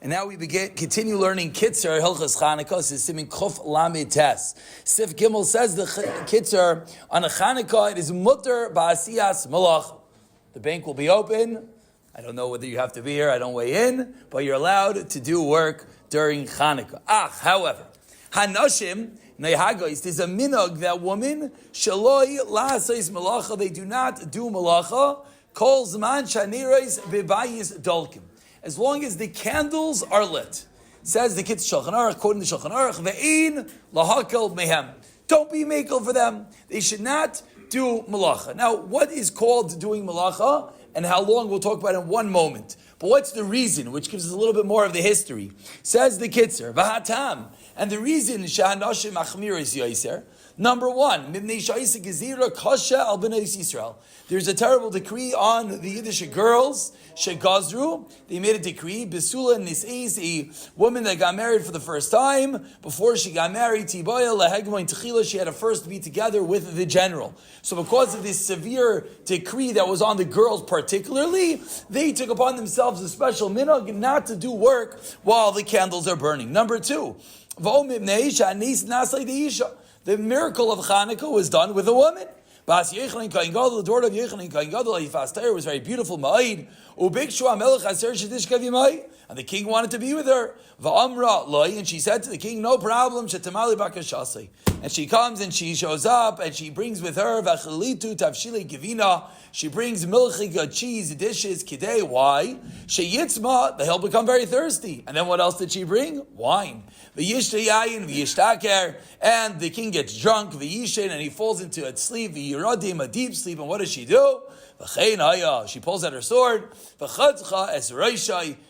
And now we continue learning Kitzur Hilchos Chanukah. This is Simin Chuf Lamed Tes. Sif Gimel says the Kitzur on a Chanukah, it is mutter ba'asiyas malach. The bank will be open. I don't know whether you have to be here. I don't weigh in, but you're allowed to do work during Chanukah. However, Hanashim Nehagos, there's a minog that woman shaloi la'asayis malacha. They do not do malacha. Kol zman shanirais bebayis dolkim. As long as the candles are lit. Says the Kitzur Shulchan Aruch, quoting the Shulchan Aruch, ve'in lahakel mehem. Don't be makel for them. They should not do malacha. Now, what is called doing malacha and how long, we'll talk about in one moment. But what's the reason, which gives us a little bit more of the history? Says the Kitzur, v'hatam. And the reason, sha'anashim achmir is yoiser. Number one, there's a terrible decree on the Yiddish girls, shegazru. They made a decree, besula nis'is, a woman that got married for the first time. Before she got married, tibaya lehegmoin techila, she had to first be together with the general. So because of this severe decree that was on the girls particularly, they took upon themselves a special minhag not to do work while the candles are burning. Number two, the miracle of Chanukah was done with a woman. The daughter of Yechanan Kohen Gadol, was very beautiful. And the king wanted to be with her. And she said to the king, no problem. And she comes and she shows up and she brings with her she brings milchig, cheese, dishes, kidei. Why? He'll become very thirsty. And then what else did she bring? Wine. And the king gets drunk, and he falls into a sleep, a deep sleep. And what does she do? She pulls out her sword.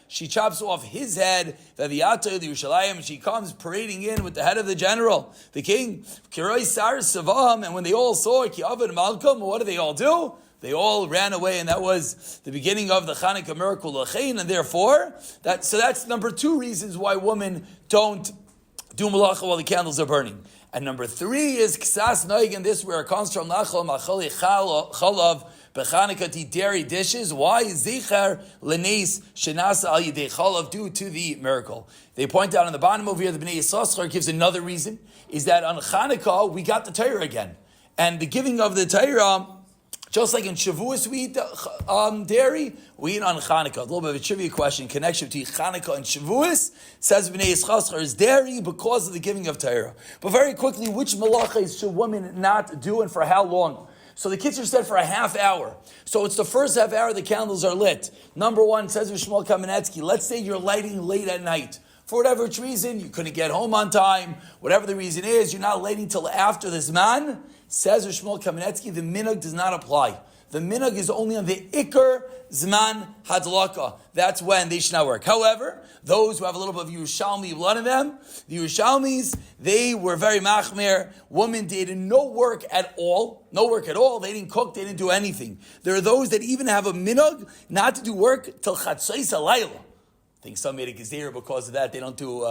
She chops off his head. And she comes parading in with the head of the general, the king. And when they all saw it, what do they all do? They all ran away, and that was the beginning of the Chanukah miracle. And therefore, that's number two reasons why women don't do malacha while the candles are burning. And number three is ksas noig, and this where it comes from nachal machali chalav bechanukah dairy dishes. Why zicher lenes shenasa al yidei chalav, due to the miracle. They point out on the bottom over here, the Bnei Yissaschar gives another reason, is that on Chanukah we got the Torah again, and the giving of the Torah. Just like in Shavuos we eat dairy, we eat on Chanukah. A little bit of a trivia question, connection between Chanukah and Shavuos. Says Bnei Yissaschar is dairy because of the giving of Torah. But very quickly, which malachas should women not do and for how long? So the Kitzur said for a half hour. So it's the first half hour the candles are lit. Number one, says Shmuel Kamenetsky, let's say you're lighting late at night. For whatever reason, you couldn't get home on time. Whatever the reason is, you're not lighting till after the Zman. Says Shmuel Kamenetsky, the minhag does not apply. The minhag is only on the Iker Zman Hadlaka. That's when they should not work. However, those who have a little bit of Yerushalmi blood in them, the Yerushalmis, they were very machmir. Women did no work at all. No work at all. They didn't cook. They didn't do anything. There are those that even have a minhag not to do work till Chatzos Halayla. I think some made a gezerah because of that. They don't do,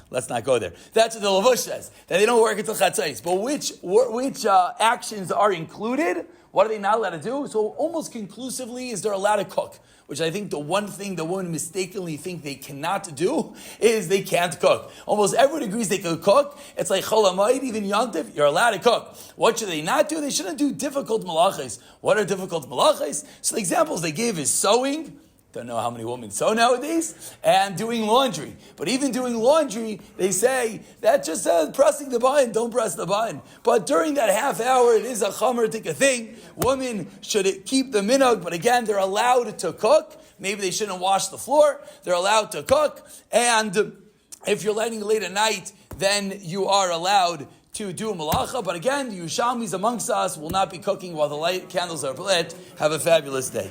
let's not go there. That's what the Lavush says, that they don't work until Chatzos. But which actions are included? What are they not allowed to do? So almost conclusively is they're allowed to cook, which I think the one thing the women mistakenly think they cannot do is they can't cook. Almost everyone agrees they can cook. It's like Chol HaMoed, even Yontif, you're allowed to cook. What should they not do? They shouldn't do difficult malachas. What are difficult malachas? So the examples they give is sewing. Don't know how many women sew nowadays, and doing laundry. But even doing laundry, they say that just says pressing the button, don't press the button. But during that half hour, it is a chomer-tika thing. Women should keep the minhag, but again, they're allowed to cook. Maybe they shouldn't wash the floor. They're allowed to cook. And if you're lighting late at night, then you are allowed to do malacha. But again, the Yerushalmis amongst us will not be cooking while the light candles are lit. Have a fabulous day.